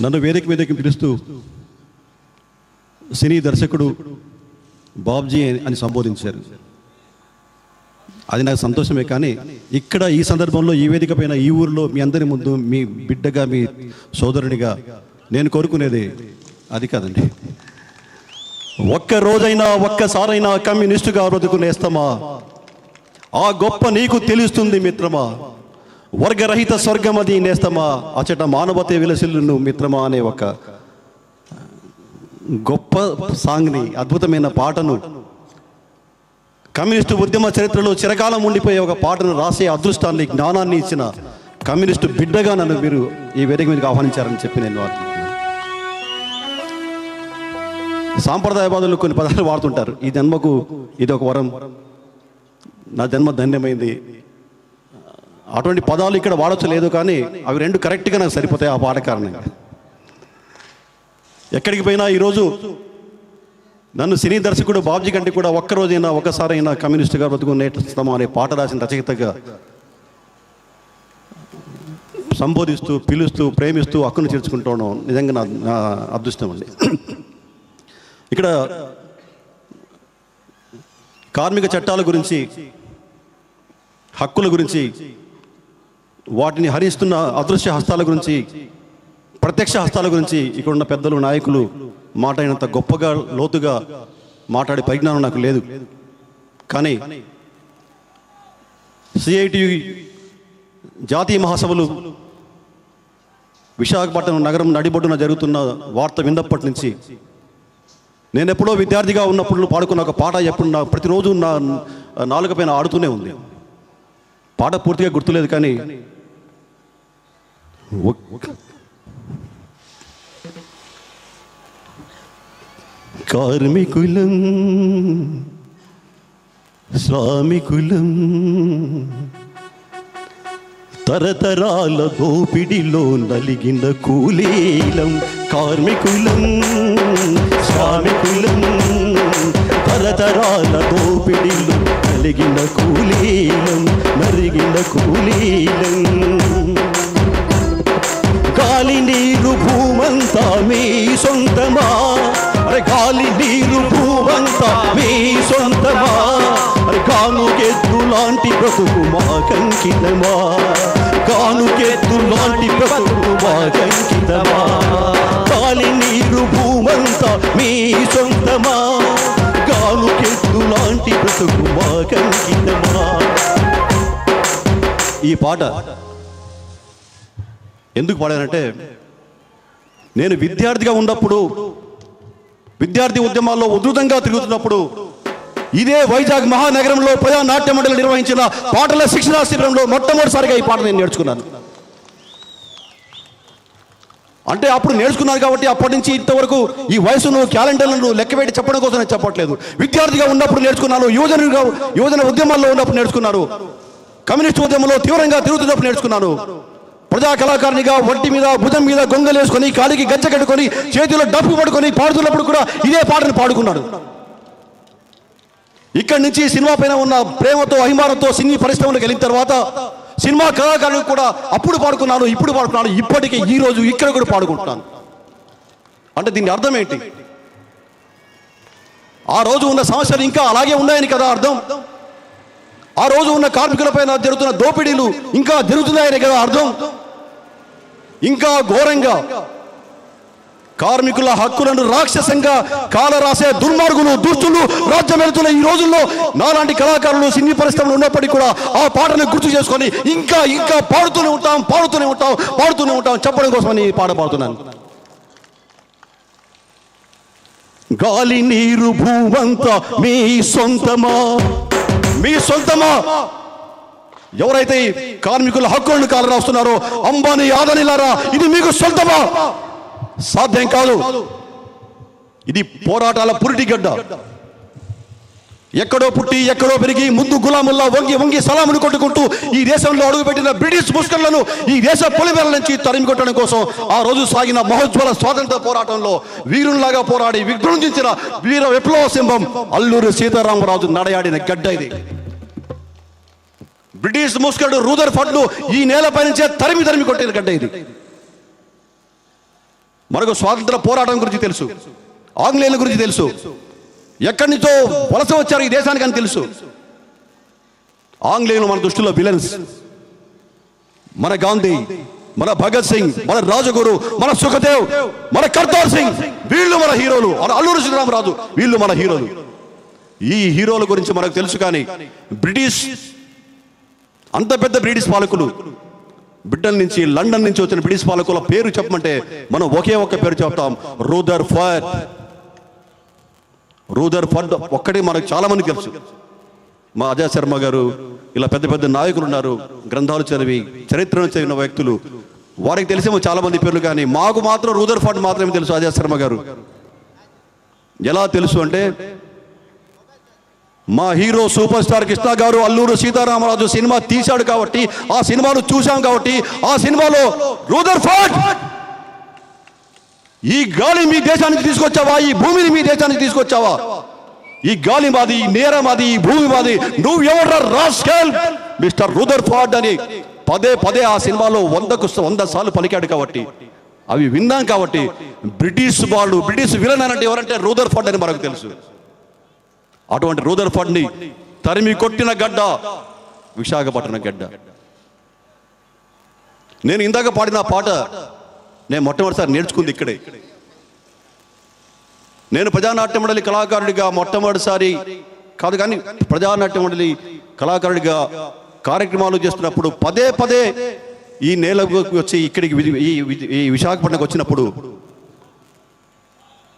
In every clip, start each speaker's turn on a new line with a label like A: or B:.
A: నన్ను వేదిక మీదకి పిలుస్తూ సినీ దర్శకుడు బాబ్జీ అని సంబోధించారు. అది నాకు సంతోషమే. కానీ ఇక్కడ ఈ సందర్భంలో ఈ వేదిక పైన ఈ ఊరిలో మీ అందరి ముందు మీ బిడ్డగా మీ సోదరునిగా నేను కోరుకునేది అది కాదండి. ఒక్క రోజైనా ఒక్కసారైనా కమ్యూనిస్టుగా బ్రతుకునేస్తామా? ఆ గొప్ప నీకు తెలుస్తుంది మిత్రమా. వర్గరహిత స్వర్గమది నేస్తమా, అచట మానవతే విలసిల్లును మిత్రమా అనే ఒక గొప్ప సాంగ్ని, అద్భుతమైన పాటను, కమ్యూనిస్టు ఉద్యమ చరిత్రలో చిరకాలం ఉండిపోయే ఒక పాటను రాసే అదృష్టాన్ని, జ్ఞానాన్ని ఇచ్చిన కమ్యూనిస్టు బిడ్డగా నన్ను మీరు ఈ వేదిక మీదకి ఆహ్వానించారని చెప్పి నేను సాంప్రదాయవాదులు కొన్ని పదాలు వాడుతుంటారు. ఈ జన్మకు ఇది ఒక వరం, నా జన్మ ధన్యమైంది. అటువంటి పదాలు ఇక్కడ వాడచ్చు లేదు, కానీ అవి రెండు కరెక్ట్గా నాకు సరిపోతాయి ఆ పాట కారణంగా. ఎక్కడికి పోయినా ఈరోజు నన్ను సినీ దర్శకుడు బాబ్జీ కంటే కూడా ఒక్కరోజైనా ఒకసారైనా కమ్యూనిస్టుగా బ్రతుకునేస్తామా అనే పాట రాసిన రచయితగా సంబోధిస్తూ, పిలుస్తూ, ప్రేమిస్తూ హక్కును చేర్చుకుంటూ ఉండడం నిజంగా నా అదృష్టం అండి. ఇక్కడ కార్మిక చట్టాల గురించి, హక్కుల గురించి, వాటిని హరిస్తున్న అదృశ్య హస్తాల గురించి, ప్రత్యక్ష హస్తాల గురించి ఇక్కడ ఉన్న పెద్దలు, నాయకులు మాట్లాడినంత గొప్పగా, లోతుగా మాట్లాడే పరిజ్ఞానం నాకు లేదు. కానీ సిఐటి జాతీయ మహాసభలు విశాఖపట్నం నగరం నడిబొడ్డున జరుగుతున్న వార్త విన్నప్పటి నుంచి, నేను ఎప్పుడో విద్యార్థిగా ఉన్నప్పుడు పాడుకున్న ఒక పాట ఎప్పుడు ప్రతిరోజు నా నాలుక పైన ఆడుతూనే ఉంది. పాట పూర్తిగా గుర్తులేదు, కానీ కార్మికులం శ్రామికులం తరతరాల దోపిడిలో నలిగిన కూలీలం. కార్మికులం శ్రామికులం తరతరాల దోపిడిలో నలిగిన కూలీలం, నలిగిన కూలీలం. గాలి నీరు భూమంతా మీ సొంతమా, అరే గాలి నీరు భూమంతా మీ సొంతమా, అరే కానుకెద్దు లాంటి బ్రతుకు మా కంకితమా, కానుకెద్దు లాంటి బ్రతుకు మా కంకితమా. గాలి నీరు భూమంతా మీ సొంతమా, కానుకెద్దు లాంటి బ్రతుకు మా కంకితమా. ఈ పాట ఎందుకు పాడానంటే, నేను విద్యార్థిగా ఉన్నప్పుడు, విద్యార్థి ఉద్యమాల్లో ఉధృతంగా తిరుగుతున్నప్పుడు, ఇదే వైజాగ్ మహానగరంలో ప్రజా నాట్య మండలి నిర్వహించిన పాటల శిక్షణా శిబిరంలో మొట్టమొదటిసారిగా ఈ పాట నేను నేర్చుకున్నాను. అంటే అప్పుడు నేర్చుకున్నాను కాబట్టి అప్పటి నుంచి ఇంతవరకు ఈ వయసును, క్యాలెండర్లను లెక్కపెట్టి చెప్పడం కోసం నేను చెప్పట్లేదు. విద్యార్థిగా ఉన్నప్పుడు నేర్చుకున్నాను, యువజన ఉద్యమాల్లో ఉన్నప్పుడు నేర్చుకున్నాను, కమ్యూనిస్ట్ ఉద్యమంలో తీవ్రంగా తిరుగుతున్నప్పుడు నేర్చుకున్నాను. ప్రజా కళాకారునిగా ఒంటి మీద, భుజం మీద గొంగలేసుకొని, కాలికి గజ్జ కట్టుకొని, చేతిలో డప్పు పడుకొని పాడుతున్నప్పుడు కూడా ఇదే పాటను పాడుకున్నాడు. ఇక్కడి నుంచి సినిమా పైన ఉన్న ప్రేమతో, అభిమానంతో సినీ పరిశ్రమలకు వెళ్ళిన తర్వాత సినిమా కళాకారులు కూడా అప్పుడు పాడుకున్నాను, ఇప్పుడు పాడుకున్నాను, ఇప్పటికీ ఈ రోజు ఇక్కడ కూడా పాడుకుంటున్నాను. అంటే దీని అర్థం ఏంటి? ఆ రోజు ఉన్న సమస్యలు ఇంకా అలాగే ఉన్నాయని కదా అర్థం. ఆ రోజు ఉన్న కార్మికులపైన జరుగుతున్న దోపిడీలు ఇంకా జరుగుతున్నాయని కదా అర్థం. ఇంకా ఘోరంగా కార్మికుల హక్కులను రాక్షసంగా కాలరాసే దుర్మార్గులు, దుష్టులు రాజ్యం వెళుతున్న ఈ రోజుల్లో నాలాంటి కళాకారులు సినీ పరిశ్రమలు ఉన్నప్పటికీ కూడా ఆ పాటను గుర్తు చేసుకొని ఇంకా ఇంకా పాడుతూనే ఉంటాం చెప్పడం కోసమని ఈ పాట పాడుతున్నాను. గాలి నీరు భూమంతా మీ సొంతమా, మీ సొంతమా. ఎవరైతే కార్మికుల హక్కులను కాలరాస్తున్నారో, అంబానీ, అదానీలారా, ఇది మీకు సొంతమా? సాధ్యం కాదు. ఇది పోరాటాల పురిటిగడ్డ. ఎక్కడో పుట్టి ఎక్కడో పెరిగి ముందు గులాముల్లా వంగి వంగి సలాములు కొట్టుకుంటూ ఈ దేశంలో అడుగుపెట్టిన బ్రిటిష్ ముష్కర్లను ఈ దేశ పొలిమేర నుంచి తరిమి కొట్టడం కోసం ఆ రోజు సాగిన మహోజ్వల స్వాతంత్ర పోరాటంలో వీరుల్లాగా పోరాడి విజృంభించిన వీర విప్లవ సింహం అల్లూరి సీతారామరాజు నడయాడిన గడ్డ ఇది. బ్రిటిష్ ముష్కరుడు రూదర్ఫర్డ్ను ఈ నేలపై నుంచే తరిమి కొట్టిన గడ్డ ఇది. మనకు స్వాతంత్ర పోరాటం గురించి తెలుసు, ఆంగ్లేయుల గురించి తెలుసు, ఎక్కడి నుంచో వలస వచ్చారు ఈ దేశానికి అని తెలుసు. ఆంగ్లేయులు మన దృష్టిలో విలన్స్. మన గాంధీ, మన భగత్ సింగ్, మన రాజగురు, మన సుఖదేవ్, మన కర్తార్ సింగ్, వీళ్ళు మన హీరోలు. అల్లూరి సీతారామరాజు, వీళ్ళు మన హీరోలు. ఈ హీరోల గురించి మనకు తెలుసు. కానీ బ్రిటిష్, అంత పెద్ద బ్రిటిష్ పాలకులు, బ్రిటన్ నుంచి, లండన్ నుంచి వచ్చిన బ్రిటిష్ పాలకుల పేరు చెప్పమంటే మనం ఒకే ఒక్క పేరు చెప్తాం, రూదర్ఫర్డ్. రూదర్ఫర్డ్ ఒక్కడే మనకు చాలా మంది తెలుసు. మా అజయ్ శర్మ గారు, ఇలా పెద్ద పెద్ద నాయకులు ఉన్నారు, గ్రంథాలు చదివి చరిత్రను చదివిన వ్యక్తులు, వారికి తెలిసేమో చాలా మంది పేర్లు. కానీ మాకు మాత్రం రూదర్ఫర్డ్ మాత్రమే తెలుసు. అజయ్ శర్మ గారు ఎలా తెలుసు అంటే, మా హీరో సూపర్ స్టార్ కృష్ణ గారు అల్లూరు సీతారామరాజు సినిమా తీశాడు కాబట్టి, ఆ సినిమాను చూశాం కాబట్టి, ఆ సినిమాలో రూదర్ఫర్డ్, ఈ గాలి మీ దేశానికి తీసుకొచ్చావా, ఈ భూమిని మీ దేశానికి తీసుకొచ్చావా, ఈ గాలి మాది, ఈ నేర మాది, ఈ భూమి మాది, నువ్వు ఎవరు రాస్కెల్ మిస్టర్ రూదర్ఫర్డ్ అని పదే పదే ఆ సినిమాలో 100 సార్లు పలికాడు. కాబట్టి అవి విన్నాం. కాబట్టి బ్రిటిష్ వాళ్ళు, బ్రిటిష్ విలన్ అంటే ఎవరంటే రూదర్ఫర్డ్ అని మనకు తెలుసు. అటువంటి రూదర్ఫర్డ్ని తరిమి కొట్టిన గడ్డ విశాఖపట్నం గడ్డ. నేను ఇందాక పాడిన పాట నేను మొట్టమొదటిసారి నేర్చుకుంది ఇక్కడే. నేను ప్రజానాట్య మండలి కళాకారుడిగా మొట్టమొదటిసారి కాదు, కానీ ప్రజానాట్య మండలి కళాకారుడిగా కార్యక్రమాలు చేస్తున్నప్పుడు పదే పదే ఈ నేలకు వచ్చి ఇక్కడికి ఈ విశాఖపట్నంకి వచ్చినప్పుడు,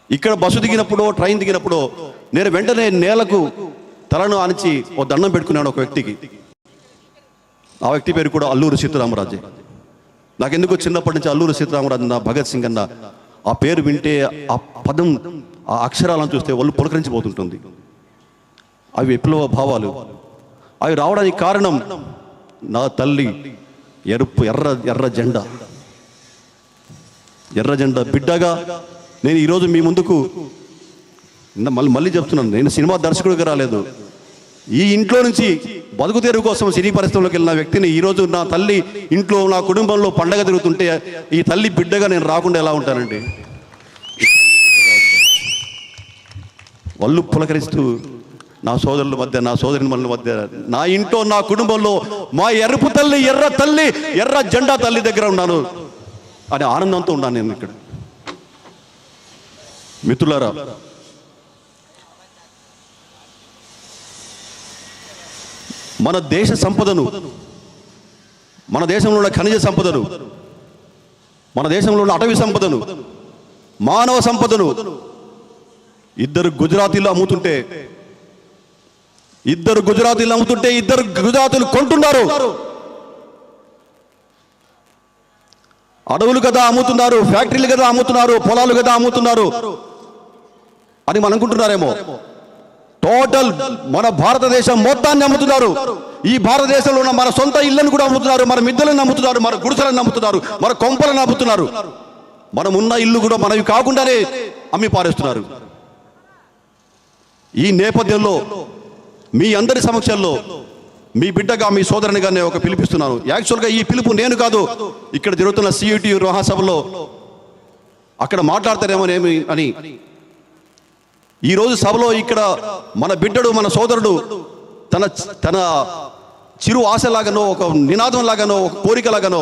A: ఇక్కడ బస్సు దిగినప్పుడు, ట్రైన్ దిగినప్పుడు నేను వెంటనే నేలకు తలను ఆనిచి ఓ దండం పెట్టుకున్నాను ఒక వ్యక్తికి. ఆ వ్యక్తి పేరు కూడా అల్లూరి సీతారామరాజే. నాకెందుకో చిన్నప్పటి నుంచి అల్లూరి సీతారామరాజు అన్న, భగత్ సింగ్ అన్న ఆ పేరు వింటే, ఆ పదం, ఆ అక్షరాలను చూస్తే ఒళ్ళు పులకరించిపోతుంటుంది. అవి విప్లవ భావాలు. అవి రావడానికి కారణం నా తల్లి ఎర్ర జెండా, ఎర్ర జెండా బిడ్డగా నేను ఈరోజు మీ ముందుకు మళ్ళీ చెప్తున్నాను. నేను సినిమా దర్శకుడిగా రాలేదు. ఈ ఇంట్లో నుంచి బతుకు తెరువు కోసం సినీ పరిశ్రమలోకి వెళ్ళిన వ్యక్తిని ఈరోజు నా తల్లి ఇంట్లో, నా కుటుంబంలో పండగ తిరుగుతుంటే ఈ తల్లి బిడ్డగా నేను రాకుండా ఎలా ఉంటానండి? వాళ్ళు పులకరిస్తూ నా సోదరుల మధ్య, నా సోదరుని మధ్య, నా ఇంట్లో, నా కుటుంబంలో మా ఎర్రపు తల్లి, ఎర్ర తల్లి, ఎర్ర జెండా తల్లి దగ్గర ఉన్నాను అనే ఆనందంతో ఉన్నాను నేను ఇక్కడ. మిత్రులారా, మన దేశ సంపదను, మన దేశంలో ఉన్న ఖనిజ సంపదను, మన దేశంలో ఉన్న అటవీ సంపదను, మానవ సంపదను ఇద్దరు గుజరాతీలు అమ్ముతుంటే, ఇద్దరు గుజరాతీలు కొంటున్నారు. అడవులు కదా అమ్ముతున్నారు, ఫ్యాక్టరీలు కదా అమ్ముతున్నారు, పొలాలు కదా అమ్ముతున్నారు అని మనం అనుకుంటున్నారేమో. టోటల్ మన భారతదేశం మొత్తాన్ని అమ్ముతున్నారు. ఈ భారతదేశంలో ఉన్న మన సొంత ఇళ్లను కూడా అమ్ముతున్నారు, మన మిద్దెలను అమ్ముతున్నారు, మన గుడిసెలను అమ్ముతున్నారు, మన కొంపలను అమ్ముతున్నారు. మనం ఉన్న ఇల్లు కూడా మనవి కాకుండానే అమ్మి పారేస్తున్నారు. ఈ నేపథ్యంలో మీ అందరి సమక్షంలో మీ బిడ్డగా, మీ సోదరునిగా నేను ఒక పిలిపిస్తున్నాను. యాక్చువల్గా ఈ పిలుపు నేను కాదు, ఇక్కడ జరుగుతున్న CUTU మహాసభలో అక్కడ మాట్లాడతారేమోనేమి అని ఈరోజు సభలో ఇక్కడ మన బిడ్డడు, మన సోదరుడు తన చిరు ఆశలాగానో, ఒక నినాదం లాగానో, ఒక కోరికలాగానో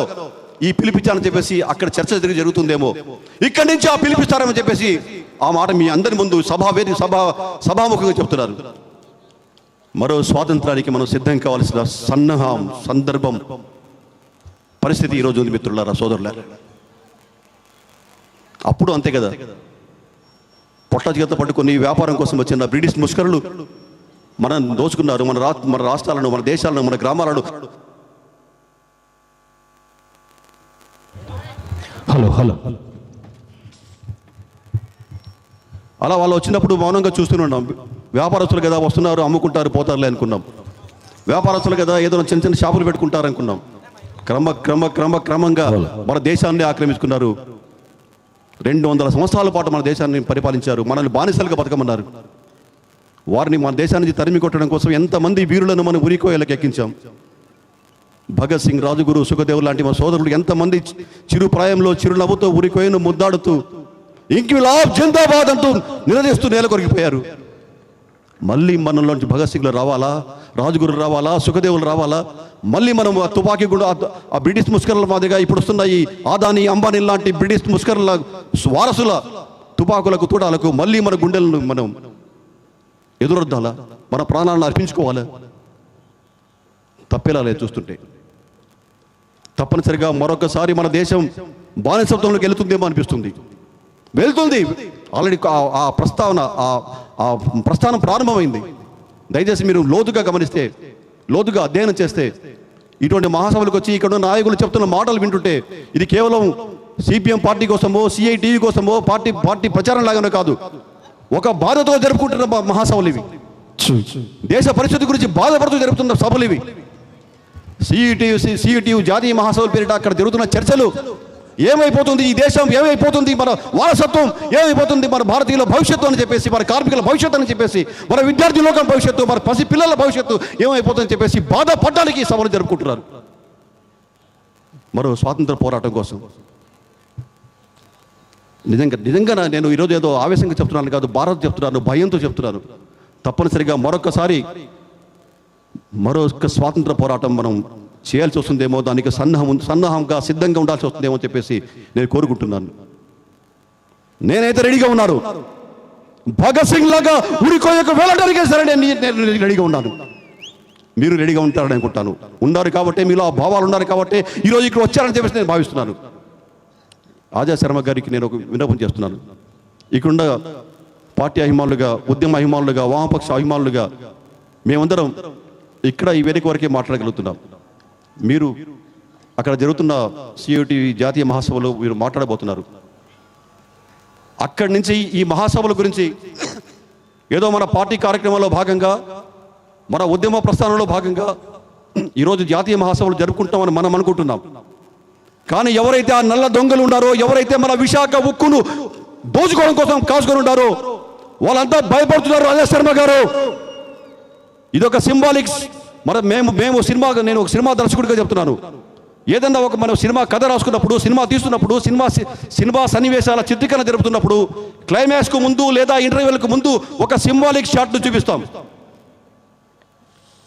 A: ఈ పిలిపించాలని చెప్పేసి అక్కడ చర్చ జరుగుతుందేమో, ఇక్కడి నుంచి ఆ పిలిపిస్తారని చెప్పేసి ఆ మాట మీ అందరి ముందు సభాముఖంగా చెప్తున్నారు. మరో స్వాతంత్రానికి మనం సిద్ధం కావాల్సిన సందర్భం, పరిస్థితి ఈరోజు ఉంది మిత్రులారా, సోదరులారా. అప్పుడు అంతే కదా, పొట్ల చేత పట్టుకుని వ్యాపారం కోసం వచ్చిన బ్రిటిష్ ముష్కరులు మనం దోచుకున్నారు. మన రాష్ట్రాలను, మన దేశాలను, మన గ్రామాలను. హలో అలా వాళ్ళు వచ్చినప్పుడు మౌనంగా చూస్తున్నాం. వ్యాపారస్తులు కదా వస్తున్నారు, అమ్ముకుంటారు, పోతారులే అనుకున్నాం. వ్యాపారస్తులు కదా ఏదో చిన్న చిన్న షాపులు పెట్టుకుంటారు అనుకున్నాం. క్రమంగా మన దేశాన్ని ఆక్రమించుకున్నారు. 200 సంవత్సరాల పాటు మన దేశాన్ని పరిపాలించారు. మనల్ని బానిసలుగా బతకమన్నారు. వారిని మన దేశానికి తరిమి కొట్టడం కోసం ఎంతమంది వీరులను మనం ఉరికోయలకు ఎక్కించాం. భగత్ సింగ్, రాజగురు, సుఖదేవ్ లాంటి మన సోదరులు ఎంతమంది చిరు ప్రాయంలో చిరునవ్వుతో ఉరికోయను ముద్దాడుతూ ఇంక్విలాబ్ జిందాబాద్ అంటూ నిలదీస్తూ నేల కొరిగిపోయారు. మళ్ళీ మనలోంచి భగత్ సింగ్లు రావాలా, రాజగురు రావాలా, సుఖదేవులు రావాలా? మళ్ళీ మనం ఆ తుపాకీ కూడా ఆ బ్రిటిష్ ముస్కర్ల మాదిరిగా ఇప్పుడు వస్తున్న ఈ ఆదాని అంబానీ లాంటి బ్రిటిష్ ముస్కర్ల వారసుల తుపాకులకు తూటాలకు మళ్ళీ మన గుండెలను మనం ఎదురొద్దాలా? మన ప్రాణాలను అర్పించుకోవాలా? తప్పేలా లేదు చూస్తుంటే. తప్పనిసరిగా మరొకసారి మన దేశం బానిసత్వంలోకి వెళుతుందేమో అనిపిస్తుంది. వెళ్తుంది. ఆల్రెడీ ఆ ప్రస్థానం ప్రారంభమైంది. దయచేసి మీరు లోతుగా గమనిస్తే, లోతుగా అధ్యయనం చేస్తే, ఇటువంటి మహాసభలకు వచ్చి ఇక్కడ నాయకులు చెప్తున్న మాటలు వింటుంటే ఇది కేవలం సిపిఎం పార్టీ కోసమో, సిఐటియు కోసమో పార్టీ ప్రచారం లాగానే కాదు, ఒక బాధతో జరుపుకుంటున్న మహాసభలు ఇవి. దేశ పరిస్థితి గురించి బాధపడుతూ జరుపుతున్న సభలు ఇవి. సిఐటియు జాతీయ మహాసభల పేరిట అక్కడ జరుగుతున్న చర్చలు. ఏమైపోతుంది ఈ దేశం, ఏమైపోతుంది మన వారసత్వం, ఏమైపోతుంది మన భారతీయుల భవిష్యత్తు అని చెప్పేసి, మన కార్మికుల భవిష్యత్తు అని చెప్పేసి, మన విద్యార్థి లోకం భవిష్యత్తు, మన పసి పిల్లల భవిష్యత్తు ఏమైపోతుందని చెప్పేసి బాధపడడానికి సభలు జరుపుకుంటున్నారు. మరో స్వాతంత్ర పోరాటం కోసం. నిజంగా నేను ఈరోజు ఏదో ఆవేశంగా చెప్తున్నాను కాదు, భారత్ చెప్తున్నాను, భయంతో చెప్తున్నాను. తప్పనిసరిగా మరొక స్వాతంత్ర పోరాటం మనం చేయాల్సి వస్తుందేమో, దానికి సన్నాహంగా సిద్ధంగా ఉండాల్సి వస్తుందేమో అని చెప్పేసి నేను కోరుకుంటున్నాను. నేనైతే రెడీగా ఉన్నాను. భగత్ సింగ్ లాగా ఉరికోయకు వెళ్ళడానికే సరే నేను రెడీగా ఉన్నాను. మీరు రెడీగా ఉంటారని అనుకుంటాను. ఉన్నారు కాబట్టి, మీలో ఆ భావాలు ఉన్నారు కాబట్టి ఈరోజు ఇక్కడ వచ్చారని చెప్పేసి నేను భావిస్తున్నాను. ఆజాద్ శర్మ గారికి నేను ఒక విన్నపం చేస్తున్నాను. ఇక్కడున్న పార్టీ అభిమానులుగా, ఉద్యమ అభిమానులుగా, వామపక్ష అభిమానులుగా మేమందరం ఇక్కడ ఈ వేదిక వరకే మాట్లాడగలుగుతున్నాం. మీరు అక్కడ జరుగుతున్న సిఐటి జాతీయ మహాసభలో మీరు మాట్లాడబోతున్నారు. అక్కడి నుంచి ఈ మహాసభల గురించి ఏదో మన పార్టీ కార్యక్రమంలో భాగంగా, మన ఉద్యమ ప్రస్థానంలో భాగంగా ఈరోజు జాతీయ మహాసభలు జరుపుకుంటామని మనం అనుకుంటున్నాం. కానీ ఎవరైతే ఆ నల్ల దొంగలు ఉన్నారో, ఎవరైతే మన విశాఖ ఉక్కును దోచుకోవడం కోసం కాసుకొని ఉన్నారో వాళ్ళంతా భయపడుతున్నారు. ఆజాద్ శర్మ గారు, ఇదొక సింబాలిక్స్. నేను ఒక సినిమా దర్శకుడిగా చెప్తున్నాను. ఏదన్నా మనం సినిమా కథ రాసుకున్నప్పుడు, సినిమా తీస్తున్నప్పుడు, సినిమా సన్నివేశాల చిత్రీకరణ జరుపుతున్నప్పుడు క్లైమాక్స్కు ముందు లేదా ఇంటర్వ్యూలకు ముందు ఒక సింబాలిక్ షాట్ను చూపిస్తాం.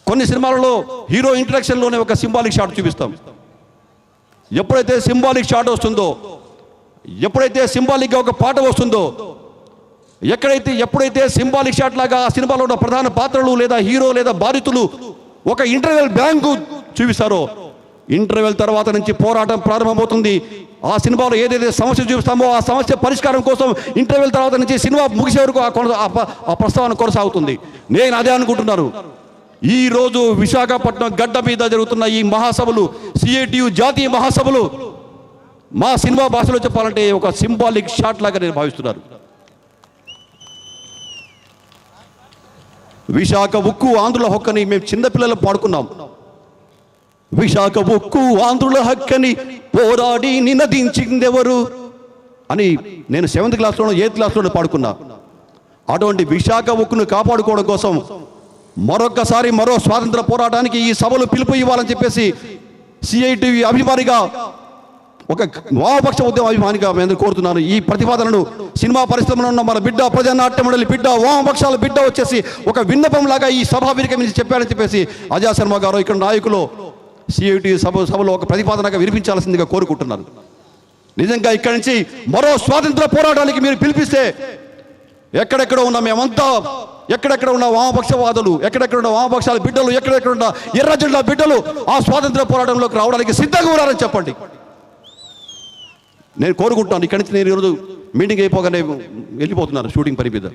A: కొన్ని సినిమాలలో హీరో ఇంట్రడక్షన్లోనే ఒక సింబాలిక్ షాట్ చూపిస్తాం. ఎప్పుడైతే సింబాలిక్ షాట్ వస్తుందో, ఎప్పుడైతే సింబాలిక్గా ఒక పాట వస్తుందో, ఎప్పుడైతే సింబాలిక్ షాట్ లాగా ఆ సినిమాలో ఉన్న ప్రధాన పాత్రలు లేదా హీరో లేదా బాధితులు ఒక ఇంటర్వెల్ బ్యాంకు చూపిస్తారో, ఇంటర్వెల్ తర్వాత నుంచి పోరాటం ప్రారంభమవుతుంది. ఆ సినిమాలో ఏదైతే సమస్య చూపిస్తామో ఆ సమస్య పరిష్కారం కోసం ఇంటర్వెల్ తర్వాత నుంచి సినిమా ముగిసే వరకు ఆ ప్రస్తావన కొనసాగుతుంది. నేను అదే అనుకుంటున్నాను. ఈరోజు విశాఖపట్నం గడ్డ మీద జరుగుతున్న ఈ మహాసభలు, సిఐటియు జాతీయ మహాసభలు, మా సినిమా భాషలో చెప్పాలంటే ఒక సింబాలిక్ షాట్ లాగా నేను భావిస్తున్నాను. విశాఖ ఉక్కు ఆంధ్రుల హక్కని మేము చిన్నపిల్లలు పాడుకున్నాం. విశాఖ ఉక్కు ఆంధ్రుల హక్కని పోరాడి నినదించిందెవరు అని నేను 7th క్లాస్లోనో 8th క్లాస్లోనో పాడుకున్నా. అటువంటి విశాఖ ఉక్కును కాపాడుకోవడం కోసం మరొక్కసారి మరో స్వాతంత్ర పోరాటానికి ఈ సభలు పిలుపు ఇవ్వాలని చెప్పేసి సిఐటియు అభిమానిగా, ఒక వామపక్ష ఉద్యమ అభిమానిగా నేను కోరుతున్నాను. ఈ ప్రతిపాదనను సినిమా పరిశ్రమలో ఉన్న మన బిడ్డ, ప్రజానాట్య మండలి బిడ్డ, వామపక్షాల బిడ్డ వచ్చేసి ఒక విన్నపంలాగా ఈ సభా వేదిక మీద చెప్పారని చెప్పేసి ఆజాద్ శర్మ గారు, ఇక్కడ నాయకులు సిఐటి సభలో ఒక ప్రతిపాదనగా వినిపించాల్సిందిగా కోరుకుంటున్నారు. నిజంగా ఇక్కడి నుంచి మరో స్వాతంత్ర పోరాటానికి మీరు పిలిపిస్తే ఎక్కడెక్కడ ఉన్న మేమంతా, ఎక్కడెక్కడ ఉన్న వామపక్షవాదులు, ఎక్కడెక్కడ ఉన్న వామపక్షాల బిడ్డలు, ఎక్కడెక్కడ ఉన్న ఎర్ర జెండా బిడ్డలు ఆ స్వాతంత్ర పోరాటంలోకి రావడానికి సిద్ధంగా ఉన్నారని చెప్పండి. నేను కోరుకుంటున్నాను. ఇక్కడి నుంచి నేను ఈరోజు మీటింగ్ అయిపోగానే వెళ్ళిపోతున్నాను షూటింగ్ పని మీద.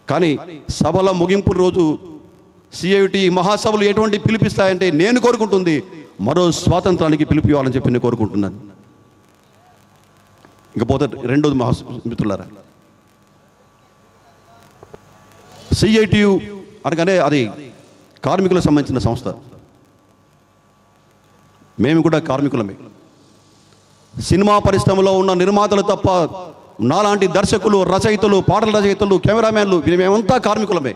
A: కానీ సభల ముగింపు రోజు సిఐటి మహాసభలు ఎటువంటి పిలిపిస్తాయంటే నేను కోరుకుంటుంది మరో స్వాతంత్రానికి పిలుపు ఇవ్వాలని చెప్పి నేను కోరుకుంటున్నాను. ఇంకపోతే రెండోది మిత్రులారా, సిఐటియు అనగానే అది కార్మికులకు సంబంధించిన సంస్థ. మేము కూడా కార్మికులమే. సినిమా పరిశ్రమలో ఉన్న నిర్మాతలు తప్ప నాలాంటి దర్శకులు, రచయితలు, పాటల రచయితలు, కెమెరామ్యాన్లు మేమంతా కార్మికులమే.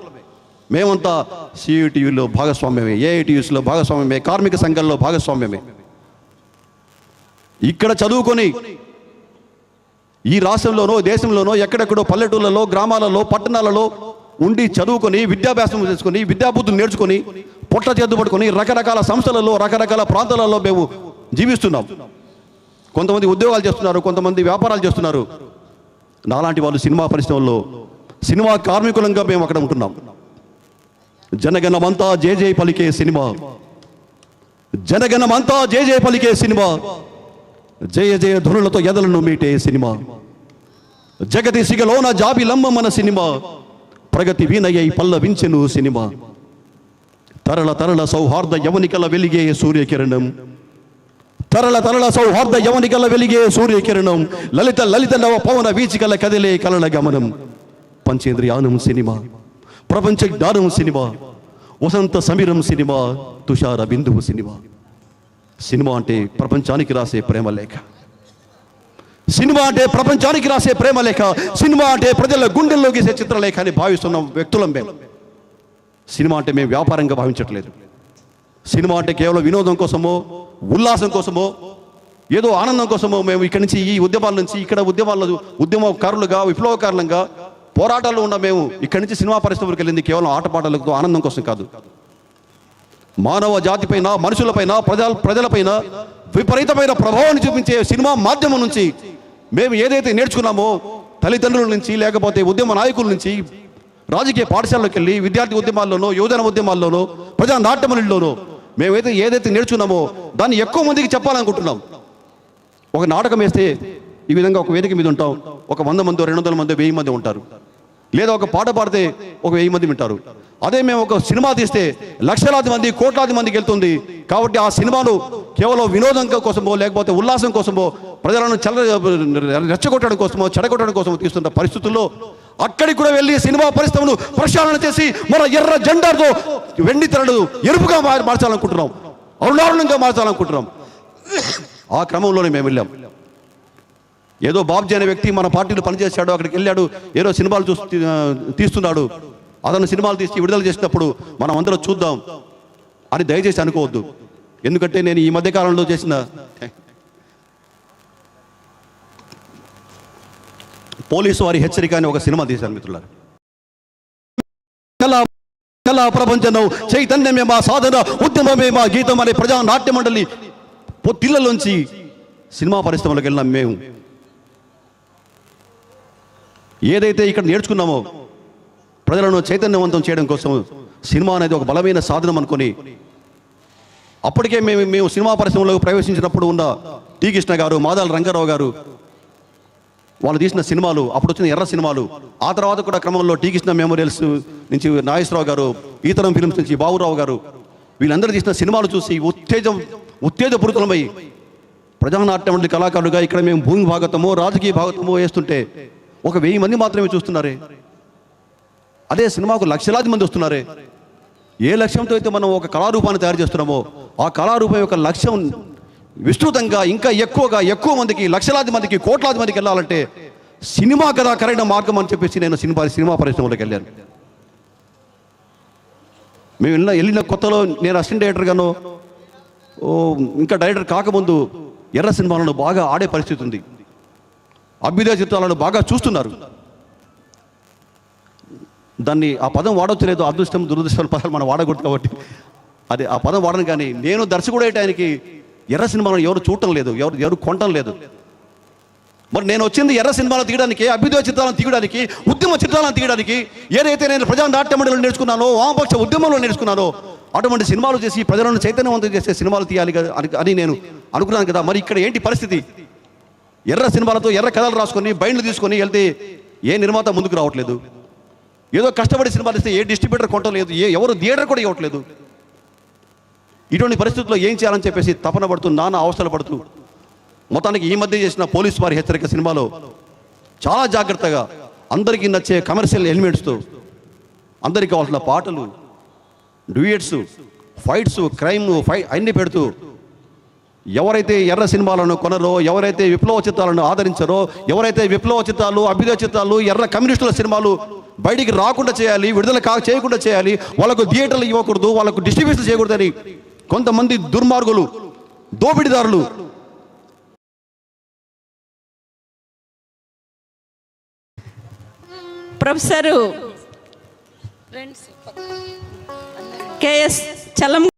A: మేమంతా సిఐటియులో భాగస్వామ్యమే, ఏఐటియుస్లో భాగస్వామ్యమే, కార్మిక సంఘాల్లో భాగస్వామ్యమే. ఇక్కడ చదువుకొని ఈ రాష్ట్రంలోనో దేశంలోనో ఎక్కడెక్కడో పల్లెటూళ్ళలో గ్రామాలలో పట్టణాలలో ఉండి చదువుకొని విద్యాభ్యాసం చేసుకొని విద్యాబుద్ధులు నేర్చుకొని పొట్ల చేతు పట్టుకొని రకరకాల సంస్థలలో రకరకాల ప్రాంతాలలో మేము జీవిస్తున్నాం. కొంతమంది ఉద్యోగాలు చేస్తున్నారు, కొంతమంది వ్యాపారాలు చేస్తున్నారు. నాలాంటి వాళ్ళు సినిమా పరిశ్రమల్లో సినిమా కార్మికులంగా మేము అక్కడ ఉంటున్నాం. జనగణమంతా జయ జయ పలికే సినిమా, జనగణమంతా జయ జయ పలికే సినిమా, జయ జయ ధ్వనులతో ఎదలను మీటే సినిమా, జగతి సిగలోన జాబిలమ్మ మన సినిమా, ప్రగతి వీణయ్యై పల్లవించెను సినిమా, తరల తరల సౌహార్ద యవనికల వెలిగే సూర్యకిరణం, తరల తరల సౌహార్ద యవనికల వెలిగే సూర్యకిరణం, లలిత లలిత నవ పవన వీచికల కదిలే కలల గమనం, పంచేంద్రియానం సినిమా, ప్రపంచ జ్ఞానం సినిమా, వసంత సమీరం సినిమా, తుషార బిందువు సినిమా. సినిమా అంటే ప్రపంచానికి రాసే ప్రేమ లేఖ, సినిమా అంటే ప్రపంచానికి రాసే ప్రేమ లేఖ, సినిమా అంటే ప్రజల గుండెల్లో గీసే చిత్రలేఖ అని భావిస్తున్న వ్యక్తులం మేము. సినిమా అంటే మేము వ్యాపారంగా భావించట్లేదు. సినిమా అంటే కేవలం వినోదం కోసమో ఉల్లాసం కోసమో ఏదో ఆనందం కోసమో మేము ఇక్కడి నుంచి ఈ ఉద్యమాల నుంచి ఇక్కడ ఉద్యమకారులుగా విప్లవకారులంగా పోరాటాల్లో ఉన్న మేము ఇక్కడి నుంచి సినిమా పరిశ్రమలకు వెళ్ళింది కేవలం ఆటపాటలతో ఆనందం కోసం కాదు. మానవ జాతిపైన మనుషులపైన ప్రజలపైన విపరీతమైన ప్రభావాన్ని చూపించే సినిమా మాధ్యమం నుంచి మేము ఏదైతే నేర్చుకున్నామో తల్లిదండ్రుల నుంచి లేకపోతే ఉద్యమ నాయకుల నుంచి రాజకీయ పాఠశాలలోకి వెళ్ళి విద్యార్థి ఉద్యమాల్లోనో యువజన ఉద్యమాల్లోనో ప్రజా నాట్యమండలిలోనో మేము ఏదైతే నేర్చుకున్నామో దాన్ని ఎక్కువ మందికి చెప్పాలనుకుంటున్నాం. ఒక నాటకం వేస్తే ఈ విధంగా ఒక వేదిక మీద ఉంటాం, ఒక 100 మంది 200 మంది 1000 మంది ఉంటారు. లేదా ఒక పాట పాడితే ఒక 1000 మంది వింటారు. అదే మేము ఒక సినిమా తీస్తే లక్షలాది మంది కోట్లాది మందికి వెళ్తుంది. కాబట్టి ఆ సినిమాను కేవలం వినోదం కోసమో లేకపోతే ఉల్లాసం కోసమో ప్రజలను రెచ్చగొట్టడం కోసమో చెడగొట్టడం కోసమో తీస్తున్న పరిస్థితుల్లో అక్కడికి కూడా వెళ్ళి సినిమా పరిశ్రమను ప్రక్షాళన చేసి మన ఎర్ర జెండాతో వెండి తెరలు ఎరుపుగా మార్చాలనుకుంటున్నాం, అరుణారుణంగా మార్చాలనుకుంటున్నాం. ఆ క్రమంలోనే మేము వెళ్ళాం. ఏదో బాబ్జీ అనే వ్యక్తి మన పార్టీలో పనిచేశాడు, అక్కడికి వెళ్ళాడు, ఏదో సినిమాలు తీస్తున్నాడు, అతను సినిమాలు తీసి విడుదల చేసినప్పుడు మనం అందరం చూద్దాం అని దయచేసి అనుకోవద్దు. ఎందుకంటే నేను ఈ మధ్యకాలంలో చేసిన పోలీసు వారి హెచ్చరిక అని ఒక సినిమా తీశాను మిత్రులారా. కళా ప్రపంచం చైతన్యమే మా సాధన, ఉద్యమమే మా గీతం అనే ప్రజా నాట్య మండలి పొత్తిళ్లలోంచి సినిమా పరిశ్రమలకు వెళ్ళినాం. మేము ఏదైతే ఇక్కడ నేర్చుకున్నామో ప్రజలను చైతన్యవంతం చేయడం కోసం సినిమా అనేది ఒక బలమైన సాధనం అనుకొని అప్పటికే మేము సినిమా పరిశ్రమలోకి ప్రవేశించినప్పుడు ఉన్న టి కృష్ణ గారు, మాదాల రంగారావు గారు వాళ్ళు తీసిన సినిమాలు, అప్పుడు వచ్చిన ఎర్ర సినిమాలు, ఆ తర్వాత కూడా క్రమంలో టి కృష్ణ మెమోరియల్స్ నుంచి నాగేశ్వరరావు గారు, ఈతరం ఫిల్మ్స్ నుంచి బాబురావు గారు వీళ్ళందరూ తీసిన సినిమాలు చూసి ఉత్తేజపూరితమై ప్రజానాట్య మండలి కళాకారులుగా ఇక్కడ మేము భూమి భాగతమో రాజకీయ భాగతమో వేస్తుంటే ఒక 1000 మంది మాత్రమే చూస్తున్నారే. అదే సినిమాకు లక్షలాది మంది వస్తున్నారే. ఏ లక్ష్యంతో అయితే మనం ఒక కళారూపాన్ని తయారు చేస్తున్నామో ఆ కళారూపం యొక్క లక్ష్యం విస్తృతంగా ఇంకా ఎక్కువ మందికి, లక్షలాది మందికి, కోట్లాది మందికి వెళ్ళాలంటే సినిమా కదా కరైన మార్గం అని చెప్పేసి నేను సినిమా పరిశ్రమలోకి వెళ్ళాను. మేము వెళ్ళిన కొత్తలో నేను అసిస్టెంట్ డైరెక్టర్గానో ఇంకా డైరెక్టర్ కాకముందు ఎర్ర సినిమాలను బాగా ఆడే పరిస్థితి ఉంది. అభ్యుదయ చిత్రాలను బాగా చూస్తున్నారు. దాన్ని ఆ పదం వాడవచ్చు లేదు, అదృష్టం దురదృష్టం పదాలు మనం వాడకూడదు కాబట్టి అది ఆ పదం వాడను. కానీ నేను దర్శకుడు ఆయనకి ఎర్ర సినిమాలను ఎవరు చూడటం లేదు, ఎవరు కొనటం లేదు. మరి నేను వచ్చింది ఎర్ర సినిమాలు తీయడానికి, అభ్యుదయ చిత్రాలను తీయడానికి, ఉద్యమ చిత్రాలను తీయడానికి. ఏదైతే నేను ప్రజా నాట్య మండలిలో నేర్చుకున్నానో, వామపక్ష ఉద్యమంలో నేర్చుకున్నానో అటువంటి సినిమాలు చేసి ప్రజలను చైతన్యవంతం చేసే సినిమాలు తీయాలి అని నేను అనుకున్నాను కదా. మరి ఇక్కడ ఏంటి పరిస్థితి? ఎర్ర సినిమాలతో ఎర్ర కథలు రాసుకొని బైండ్లు తీసుకొని వెళ్తే ఏ నిర్మాత ముందుకు రావట్లేదు. ఏదో కష్టపడి సినిమాలు ఇస్తే ఏ డిస్ట్రిబ్యూటర్ కొనటం లేదు, ఎవరు థియేటర్ కూడా ఇవ్వట్లేదు. ఇటువంటి పరిస్థితుల్లో ఏం చేయాలని చెప్పేసి తపన పడుతూ నానా అవస్థలు పడుతూ మొత్తానికి ఈ మధ్య చేసిన పోలీసు వారి హెచ్చరిక సినిమాలో చాలా జాగ్రత్తగా అందరికీ నచ్చే కమర్షియల్ ఎలిమెంట్స్తో అందరికీ కావాల్సిన పాటలు, డ్యూయట్స్, ఫైట్స్, క్రైమ్ అన్నీ పెడుతూ ఎవరైతే ఎర్ర సినిమాలను కొనరో, ఎవరైతే విప్లవ చిత్రాలను ఆదరించారో, ఎవరైతే విప్లవ చిత్రాలు, అభ్యుదయ చిత్రాలు, ఎర్ర కమ్యూనిస్టుల సినిమాలు బయటికి రాకుండా చేయాలి, విడుదల చేయకుండా చేయాలి, వాళ్ళకు థియేటర్లు ఇవ్వకూడదు, వాళ్ళకు డిస్ట్రిబ్యూషన్ చేయకూడదని కొంతమంది దుర్మార్గులు, దోపిడీదారులు
B: ప్రొఫెసరు KS చలం